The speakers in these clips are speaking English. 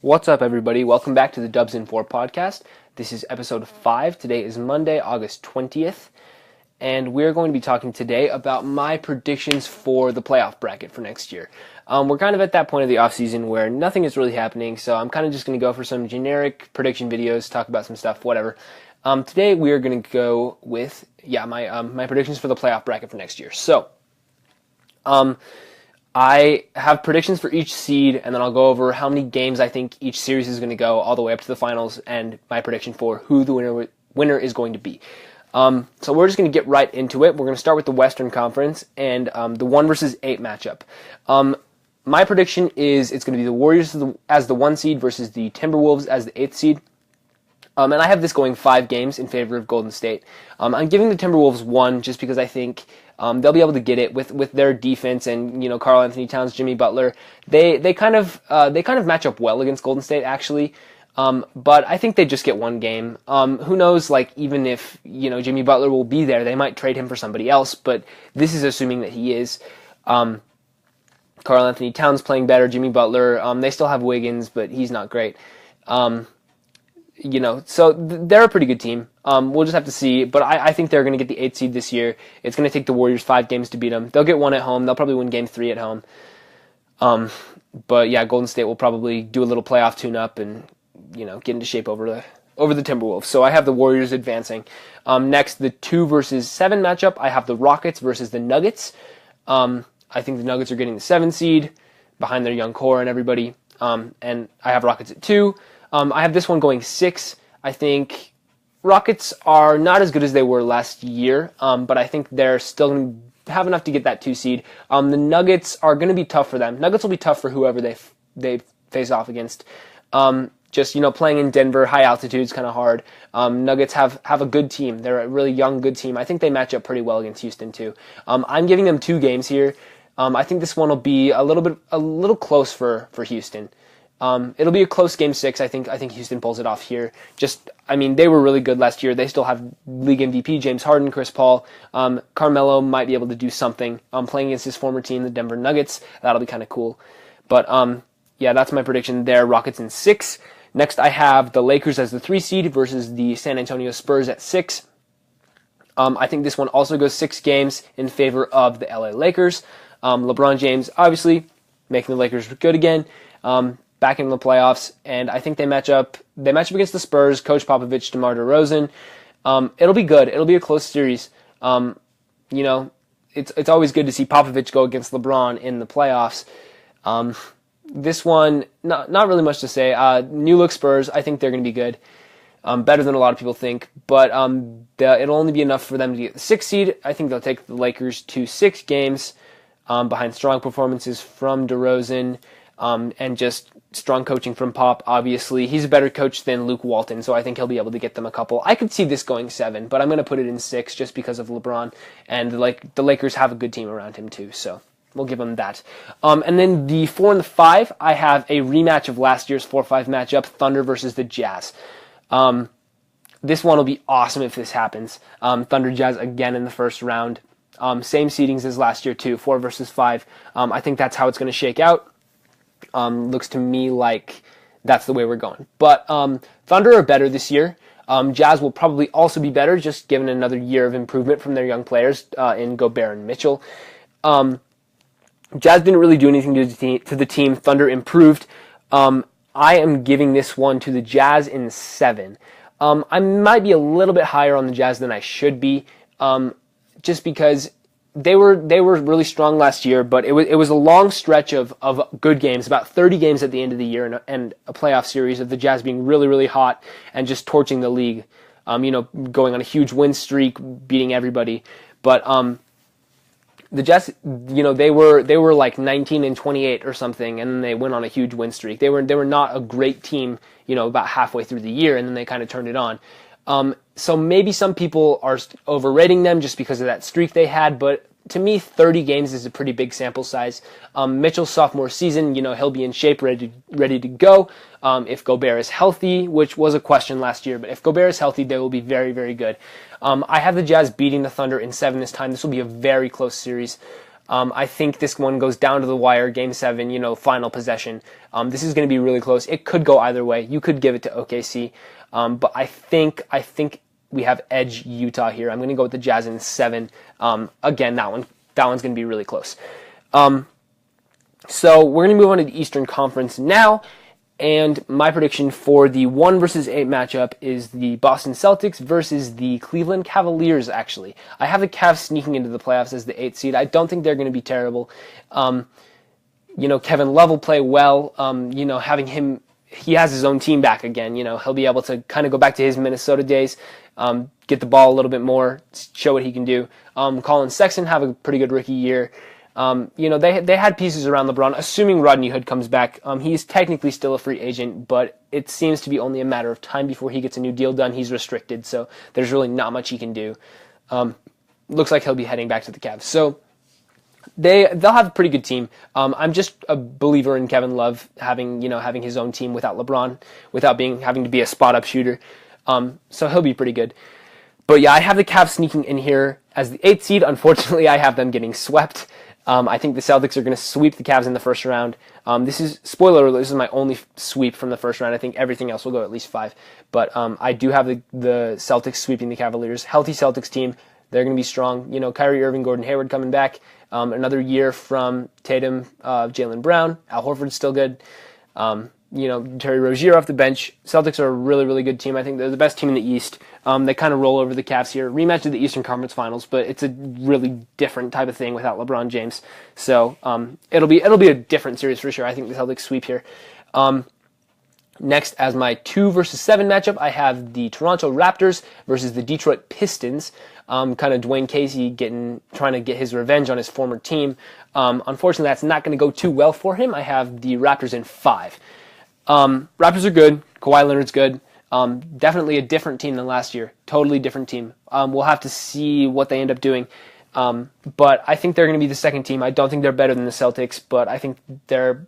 What's up, everybody? Welcome back to the DubsIn4 Podcast. This is episode 5. Today is Monday, August 20th, and we're going to be talking today about my predictions for the playoff bracket for next year. We're kind of at that point of the offseason where nothing is really happening, so I'm kind of just going to go for some generic prediction videos, talk about some stuff, whatever. Today we are going to go with, my predictions for the playoff bracket for next year. So, I have predictions for each seed, and then I'll go over how many games I think each series is going to go all the way up to the finals, and my prediction for who the winner is going to be. So we're just going to get right into it. We're going to start with the Western Conference and the 1 versus 8 matchup. My prediction is it's going to be the Warriors as the 1 seed versus the Timberwolves as the 8th seed. And I have this going 5 games in favor of Golden State. I'm giving the Timberwolves 1 just because I think they'll be able to get it with their defense and Karl Anthony Towns, Jimmy Butler. They kind of match up well against Golden State actually. But I think they just get 1 game. Who knows? Like even if Jimmy Butler will be there, they might trade him for somebody else. But this is assuming that he is. Karl Anthony Towns playing better. Jimmy Butler. They still have Wiggins, but he's not great. So they're a pretty good team. We'll just have to see, but I think they're going to get the 8th seed this year. It's going to take the Warriors 5 games to beat them. They'll get 1 at home. They'll probably win game 3 at home. But yeah, Golden State will probably do a little playoff tune-up and, get into shape over the Timberwolves. So I have the Warriors advancing. Next, the 2 versus 7 matchup, I have the Rockets versus the Nuggets. I think the Nuggets are getting the 7 seed behind their young core and everybody. And I have Rockets at 2. I have this one going 6. I think Rockets are not as good as they were last year, but I think they're still going to have enough to get that 2 seed. The Nuggets are going to be tough for them. Nuggets will be tough for whoever they face off against. Playing in Denver, high altitude is kind of hard. Nuggets have a good team. They're a really young, good team. I think they match up pretty well against Houston too. I'm giving them 2 games here. I think this one will be a little close for Houston. It'll be a close game 6. I think Houston pulls it off here. They were really good last year. They still have league MVP James Harden, Chris Paul. Carmelo might be able to do something. Playing against his former team, the Denver Nuggets. That'll be kind of cool. But that's my prediction there. Rockets in 6. Next, I have the Lakers as the 3 seed versus the San Antonio Spurs at 6. I think this one also goes 6 games in favor of the LA Lakers. LeBron James, obviously, making the Lakers good again. Back in the playoffs, and I think they match up against the Spurs, Coach Popovich, DeMar DeRozan. It'll be good. It'll be a close series. It's always good to see Popovich go against LeBron in the playoffs. This one, not really much to say. New look Spurs, I think they're going to be good. Better than a lot of people think, but it'll only be enough for them to get the 6th seed. I think they'll take the Lakers to 6 games behind strong performances from DeRozan. And just strong coaching from Pop, obviously. He's a better coach than Luke Walton, so I think he'll be able to get them a couple. I could see this going 7, but I'm going to put it in 6 just because of LeBron. And the Lakers have a good team around him too, so we'll give them that. And then the 4 and the 5, I have a rematch of last year's 4-5 matchup, Thunder versus the Jazz. This one will be awesome if this happens. Thunder Jazz again in the first round. Same seedings as last year too, 4 versus 5. I think that's how it's going to shake out. Looks to me like that's the way we're going. But Thunder are better this year. Jazz will probably also be better, just given another year of improvement from their young players in Gobert and Mitchell. Jazz didn't really do anything to the team. Thunder improved. I am giving this one to the Jazz in 7. I might be a little bit higher on the Jazz than I should be, just because they were really strong last year, but it was a long stretch of good games, about 30 games at the end of the year, and a playoff series of the Jazz being really, really hot and just torching the league. Going on a huge win streak, beating everybody. But the Jazz, they were like 19-28 or something, and then they went on a huge win streak. They were not a great team, about halfway through the year, and then they kind of turned it on. So maybe some people are overrating them just because of that streak they had, but to me, 30 games is a pretty big sample size. Mitchell's sophomore season, he'll be in shape, ready to go. If Gobert is healthy, which was a question last year, but if Gobert is healthy, they will be very, very good. I have the Jazz beating the Thunder in 7 this time. This will be a very close series. I think this one goes down to the wire, Game 7, final possession. This is going to be really close. It could go either way. You could give it to OKC, but I think we have edge Utah here. I'm going to go with the Jazz in 7. Again, that one's going to be really close. So we're going to move on to the Eastern Conference now, and my prediction for the 1 versus 8 matchup is the Boston Celtics versus the Cleveland Cavaliers, actually. I have the Cavs sneaking into the playoffs as the 8th seed. I don't think they're going to be terrible. Kevin Love will play well. Having him, he has his own team back again. He'll be able to kind of go back to his Minnesota days, get the ball a little bit more, show what he can do. Colin Sexton have a pretty good rookie year. They had pieces around LeBron, assuming Rodney Hood comes back. He's technically still a free agent, but it seems to be only a matter of time before he gets a new deal done. He's restricted, so there's really not much he can do. Looks like he'll be heading back to the Cavs. So they'll have a pretty good team. I'm just a believer in Kevin Love having his own team without LeBron, without having to be a spot-up shooter. So he'll be pretty good. But yeah, I have the Cavs sneaking in here as the 8th seed. Unfortunately, I have them getting swept. I think the Celtics are going to sweep the Cavs in the first round. Spoiler alert, this is my only sweep from the first round. I think everything else will go at least 5. But I do have the Celtics sweeping the Cavaliers. Healthy Celtics team. They're going to be strong. Kyrie Irving, Gordon Hayward coming back. Another year from Tatum, Jaylen Brown. Al Horford's still good. Terry Rozier off the bench. Celtics are a really, really good team. I think they're the best team in the East. They kind of roll over the Cavs here. Rematch of the Eastern Conference Finals, but it's a really different type of thing without LeBron James. So it'll be a different series for sure. I think the Celtics sweep here. Next, as my 2 versus 7 matchup, I have the Toronto Raptors versus the Detroit Pistons. Kind of Dwayne Casey trying to get his revenge on his former team. Unfortunately, that's not going to go too well for him. I have the Raptors in 5. Raptors are good. Kawhi Leonard's good. Definitely a different team than last year. Totally different team. We'll have to see what they end up doing. But I think they're going to be the second team. I don't think they're better than the Celtics, but I think they're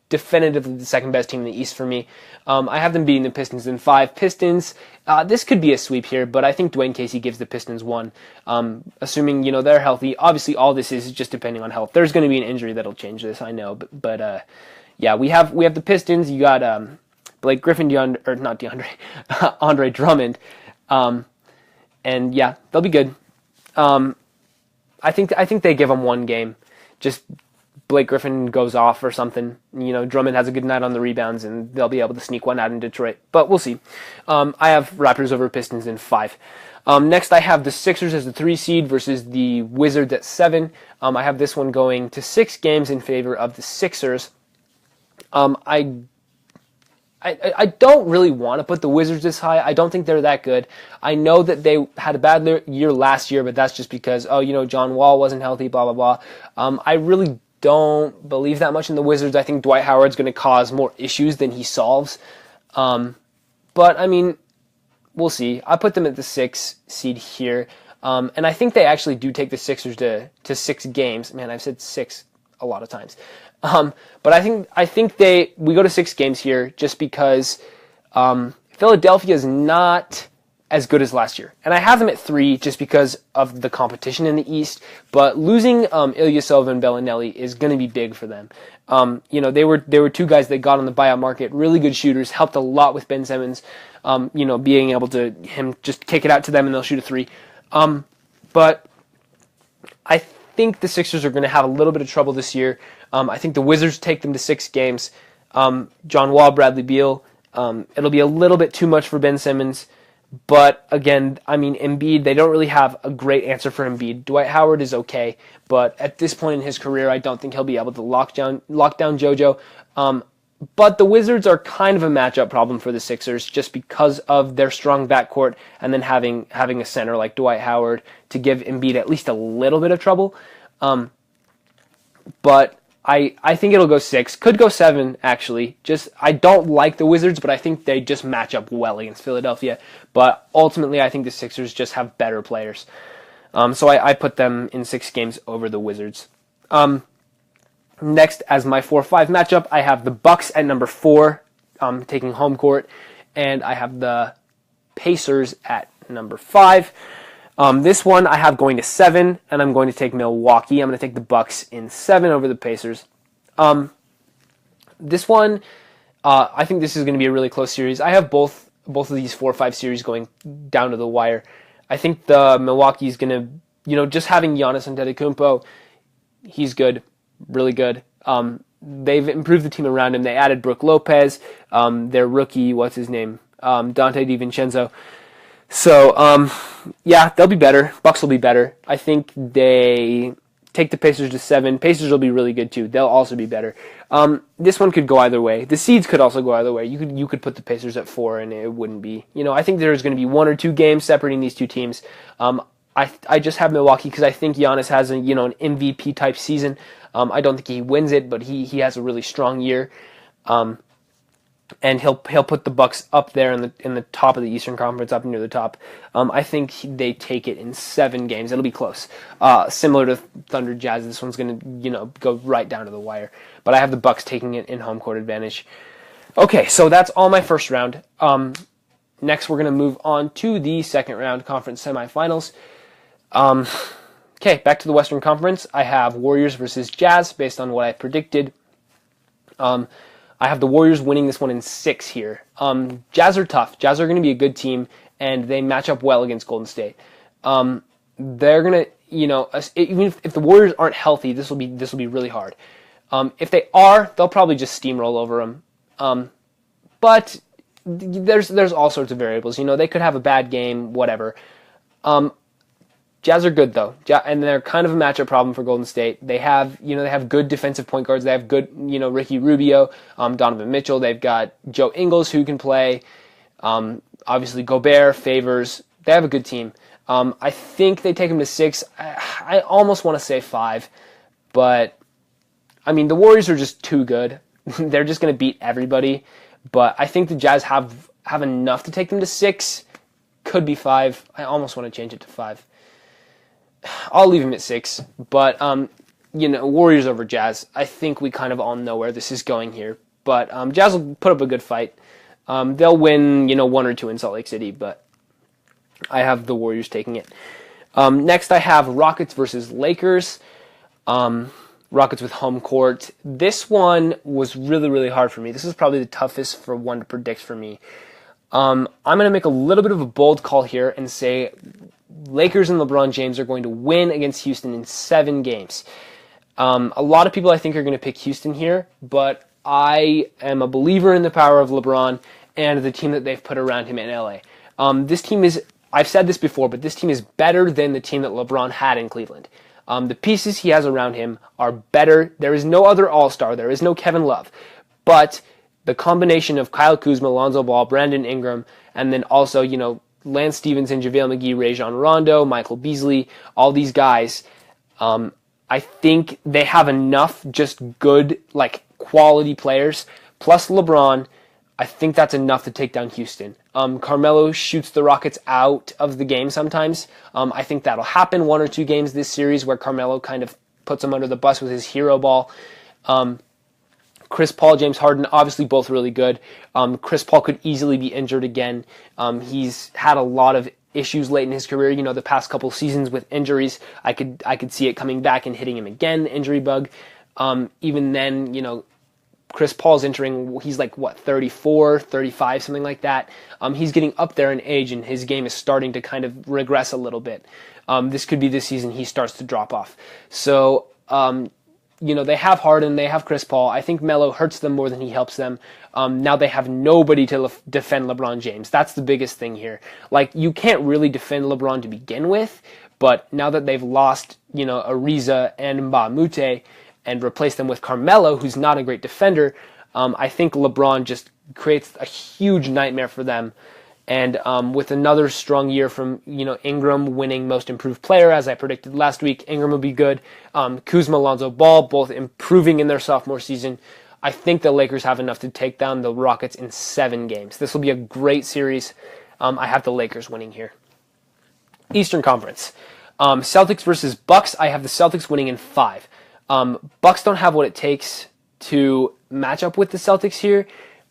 definitively the second best team in the East for me. I have them beating the Pistons in 5. Pistons, this could be a sweep here, but I think Dwayne Casey gives the Pistons 1. Assuming, they're healthy. Obviously, all this is just depending on health. There's going to be an injury that'll change this, I know, but yeah, we have the Pistons. You got Blake Griffin, Andre Drummond, and yeah, they'll be good. I think they give them 1 game. Just Blake Griffin goes off or something. Drummond has a good night on the rebounds, and they'll be able to sneak one out in Detroit. But we'll see. I have Raptors over Pistons in 5. Next, I have the Sixers as the 3 seed versus the Wizards at 7. I have this one going to 6 games in favor of the Sixers. I don't really want to put the Wizards this high. I don't think they're that good. I know that they had a bad year last year, but that's just because, John Wall wasn't healthy, blah, blah, blah. I really don't believe that much in the Wizards. I think Dwight Howard's going to cause more issues than he solves. But, we'll see. I put them at the 6 seed here. And I think they actually do take the Sixers to 6 games. Man, I've said 6 a lot of times. But I think we go to 6 games here just because Philadelphia is not as good as last year. And I have them at 3 just because of the competition in the East. But losing Ilyasova and Bellinelli is going to be big for them. They were 2 guys that got on the buyout market, really good shooters, helped a lot with Ben Simmons, being able to him just kick it out to them and they'll shoot a 3. But I think the Sixers are going to have a little bit of trouble this year. I think the Wizards take them to 6 games. John Wall, Bradley Beal. It'll be a little bit too much for Ben Simmons. But again, Embiid, they don't really have a great answer for Embiid. Dwight Howard is okay, but at this point in his career, I don't think he'll be able to lock down JoJo. But the Wizards are kind of a matchup problem for the Sixers just because of their strong backcourt and then having a center like Dwight Howard to give Embiid at least a little bit of trouble. But I think it'll go 6. Could go 7, actually. I don't like the Wizards, but I think they just match up well against Philadelphia. But ultimately, I think the Sixers just have better players. So I put them in 6 games over the Wizards. Next, as my 4-5 matchup, I have the Bucks at number 4, taking home court. And I have the Pacers at number 5. This one I have going to 7, and I'm going to take Milwaukee. I'm going to take the Bucks in 7 over the Pacers. This one, I think this is going to be a really close series. I have both of these 4-5 series going down to the wire. I think the Milwaukee is going to, just having Giannis Antetokounmpo, he's good, really good. They've improved the team around him. They added Brook Lopez, their rookie, what's his name, Dante DiVincenzo. So, they'll be better. Bucks will be better. I think they take the Pacers to 7. Pacers will be really good too. They'll also be better. This one could go either way. The seeds could also go either way. You could put the Pacers at 4 and it wouldn't be. I think there's going to be 1 or 2 games separating these two teams. I just have Milwaukee because I think Giannis has an MVP type season. I don't think he wins it, but he has a really strong year. And he'll put the Bucks up there in the top of the Eastern Conference, up near the top. I think they take it in 7 games. It'll be close. Similar to Thunder Jazz, this one's going to go right down to the wire. But I have the Bucks taking it in home court advantage. Okay, so that's all my first round. Next, we're going to move on to the second round conference semifinals. Okay, back to the Western Conference. I have Warriors versus Jazz based on what I predicted. I have the Warriors winning this one in 6 here. Jazz are tough. Jazz are going to be a good team, and they match up well against Golden State. They're going to, even if the Warriors aren't healthy, this will be really hard. If they are, they'll probably just steamroll over them. But there's all sorts of variables. They could have a bad game, whatever. Jazz are good though, and they're kind of a matchup problem for Golden State. They have good defensive point guards. They have good, Ricky Rubio, Donovan Mitchell. They've got Joe Ingles who can play. Obviously Gobert, Favors. They have a good team. I think they take them to 6. I almost want to say 5, but the Warriors are just too good. They're just going to beat everybody. But I think the Jazz have enough to take them to 6. Could be 5. I almost want to change it to 5. I'll leave him at 6, but, Warriors over Jazz. I think we kind of all know where this is going here, but Jazz will put up a good fight. They'll win, 1 or 2 in Salt Lake City, but I have the Warriors taking it. Next, I have Rockets versus Lakers. Rockets with home court. This one was really, really hard for me. This is probably the toughest one to predict for me. I'm going to make a little bit of a bold call here and say Lakers and LeBron James are going to win against Houston in 7 games. A lot of people I think are going to pick Houston here, but I am a believer in the power of LeBron and the team that they've put around him in LA. This team is, I've said this before, but this team is better than the team that LeBron had in Cleveland. The pieces he has around him are better. There is no other All-Star. There is no Kevin Love. But the combination of Kyle Kuzma, Lonzo Ball, Brandon Ingram, and then also, Lance Stevenson, JaVale McGee, Rajon Rondo, Michael Beasley, all these guys, I think they have enough just good, quality players, plus LeBron. I think that's enough to take down Houston. Carmelo shoots the Rockets out of the game sometimes. I think that'll happen 1 or 2 games this series where Carmelo kind of puts them under the bus with his hero ball. Chris Paul, James Harden, obviously both really good. Chris Paul could easily be injured again. He's had a lot of issues late in his career. The past couple seasons with injuries, I could see it coming back and hitting him again, the injury bug. Even then, Chris Paul's entering, he's 34, 35, something like that. He's getting up there in age, and his game is starting to kind of regress a little bit. This could be the season he starts to drop off. So, they have Harden, they have Chris Paul. I think Melo hurts them more than he helps them. Now they have nobody to defend LeBron James. That's the biggest thing here. You can't really defend LeBron to begin with, but now that they've lost, Ariza and Mbah Moute and replaced them with Carmelo, who's not a great defender, I think LeBron just creates a huge nightmare for them. And with another strong year from, Ingram winning Most Improved Player, as I predicted last week, Ingram will be good. Kuzma, Lonzo Ball, both improving in their sophomore season. I think the Lakers have enough to take down the Rockets in 7 games. This will be a great series. I have the Lakers winning here. Eastern Conference. Celtics versus Bucks. I have the Celtics winning in 5. Bucks don't have what it takes to match up with the Celtics here.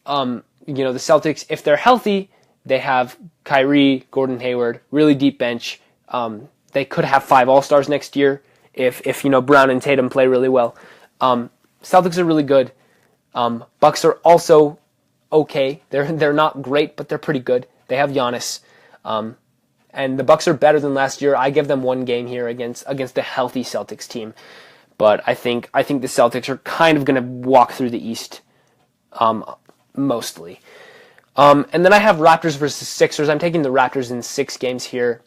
The Celtics, if they're healthy, they have Kyrie, Gordon Hayward, really deep bench. They could have 5 All-Stars next year if Brown and Tatum play really well. Celtics are really good. Bucks are also okay. They're not great, but they're pretty good. They have Giannis. And the Bucks are better than last year. I give them one game here against a healthy Celtics team. But I think the Celtics are kind of going to walk through the East mostly. And then I have Raptors versus Sixers. I'm taking the Raptors in 6 games here.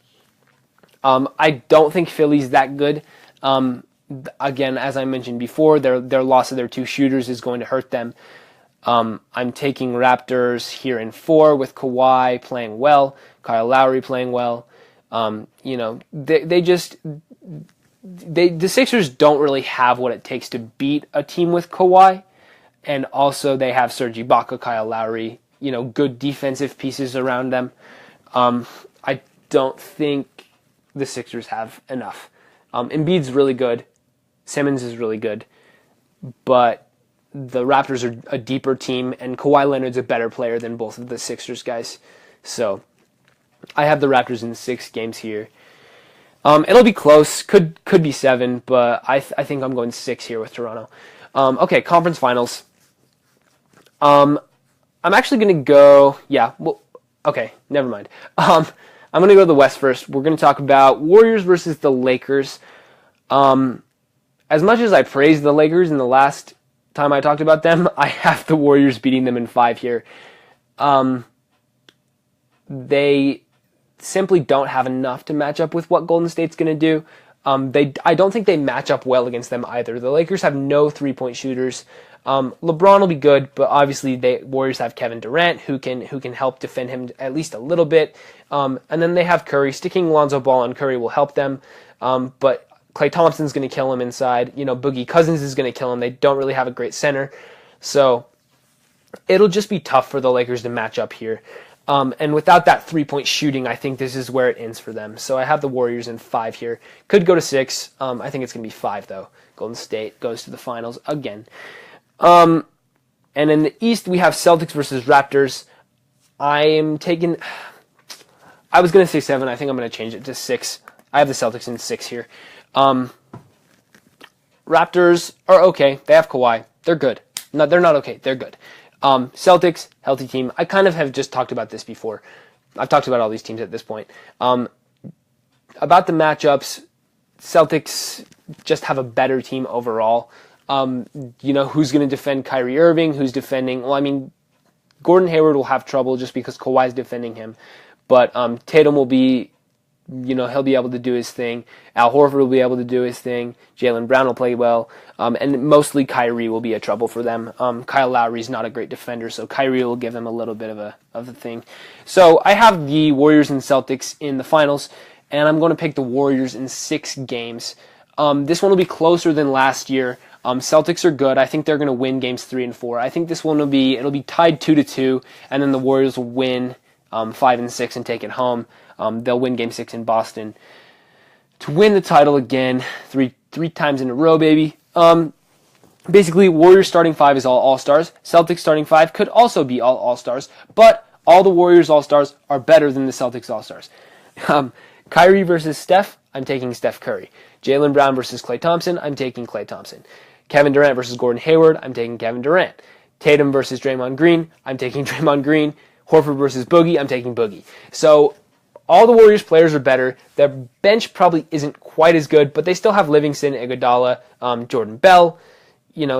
I don't think Philly's that good. Again, as I mentioned before, their loss of their 2 shooters is going to hurt them. I'm taking Raptors here in 4 with Kawhi playing well, Kyle Lowry playing well. The Sixers don't really have what it takes to beat a team with Kawhi, and also they have Serge Ibaka, Kyle Lowry, good defensive pieces around them. I don't think the Sixers have enough. Embiid's really good, Simmons is really good, but the Raptors are a deeper team, and Kawhi Leonard's a better player than both of the Sixers guys. So I have the Raptors in 6 games here. It'll be close, could be 7, but I think I'm going 6 here with Toronto. Okay, conference finals. I'm actually going to go, never mind. I'm going to go to the West first. We're going to talk about Warriors versus the Lakers. As much as I praised the Lakers in the last time I talked about them, I have the Warriors beating them in 5 here. They simply don't have enough to match up with what Golden State's going to do. I don't think they match up well against them either. The Lakers have no 3-point shooters. LeBron will be good, but obviously the Warriors have Kevin Durant who can help defend him at least a little bit. And then they have Curry. Sticking Lonzo Ball on Curry will help them. But Klay Thompson's going to kill him inside. Boogie Cousins is going to kill him. They don't really have a great center. So it'll just be tough for the Lakers to match up here. And without that 3-point shooting, I think this is where it ends for them. So I have the Warriors in 5 here. Could go to 6. I think it's going to be 5, though. Golden State goes to the finals again. And in the East, we have Celtics versus Raptors. I was going to say 7. I think I'm going to change it to 6. I have the Celtics in 6 here. Raptors are okay. They have Kawhi. They're good. No, they're not okay. They're good. Celtics, healthy team. I kind of have just talked about this before. I've talked about all these teams at this point. About the matchups, Celtics just have a better team overall. Who's going to defend Kyrie Irving? Who's defending? Well, I mean, Gordon Hayward will have trouble just because Kawhi's defending him. But Tatum will be, he'll be able to do his thing. Al Horford will be able to do his thing. Jaylen Brown will play well. And mostly Kyrie will be a trouble for them. Kyle Lowry's not a great defender, so Kyrie will give them a little bit of a thing. So I have the Warriors and Celtics in the finals, and I'm going to pick the Warriors in 6 games. This one will be closer than last year. Celtics are good. I think they're going to win games 3 and 4. I think this one it'll be tied 2-2, and then the Warriors will win 5 and 6 and take it home. They'll win game 6 in Boston to win the title again, three times in a row, baby. Basically, Warriors starting 5 is all All-Stars. Celtics starting 5 could also be all All-Stars, but all the Warriors All-Stars are better than the Celtics All-Stars. Kyrie versus Steph, I'm taking Steph Curry. Jaylen Brown versus Klay Thompson, I'm taking Klay Thompson. Kevin Durant versus Gordon Hayward, I'm taking Kevin Durant. Tatum versus Draymond Green, I'm taking Draymond Green. Horford versus Boogie, I'm taking Boogie. So all the Warriors players are better. Their bench probably isn't quite as good, but they still have Livingston, Iguodala, Jordan Bell.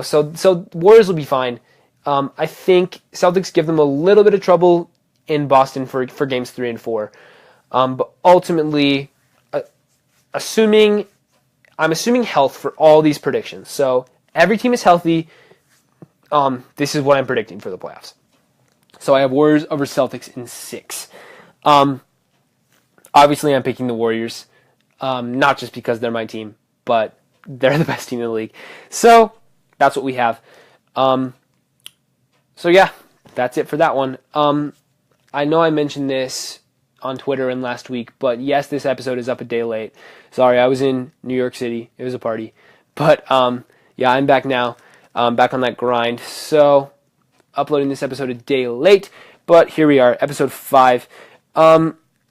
So Warriors will be fine. I think Celtics give them a little bit of trouble in Boston for games 3 and 4. But ultimately, I'm assuming health for all these predictions. So every team is healthy. This is what I'm predicting for the playoffs. So I have Warriors over Celtics in 6. Obviously, I'm picking the Warriors, not just because they're my team, but they're the best team in the league. So that's what we have. So yeah, that's it for that one. I know I mentioned this on Twitter and last week, but yes, this episode is up a day late. Sorry, I was in New York City. It was a party. But yeah, I'm back now, back on that grind. So uploading this episode a day late, but here we are, episode 5.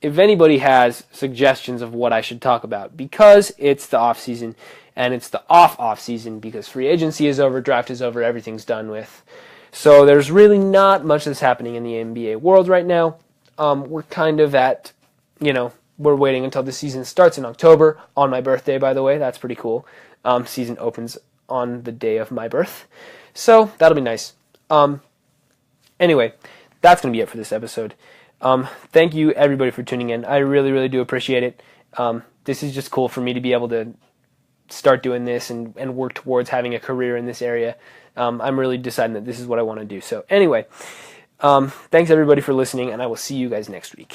if anybody has suggestions of what I should talk about, because it's the off season and it's the off season because free agency is over, draft is over, everything's done with. So there's really not much that's happening in the NBA world right now. We're kind of at, we're waiting until the season starts in October, on my birthday, by the way. That's pretty cool. Season opens on the day of my birth. So that'll be nice. Anyway, that's going to be it for this episode. Thank you, everybody, for tuning in. I really, really do appreciate it. This is just cool for me to be able to start doing this and work towards having a career in this area. I'm really deciding that this is what I want to do. So anyway, thanks, everybody, for listening, and I will see you guys next week.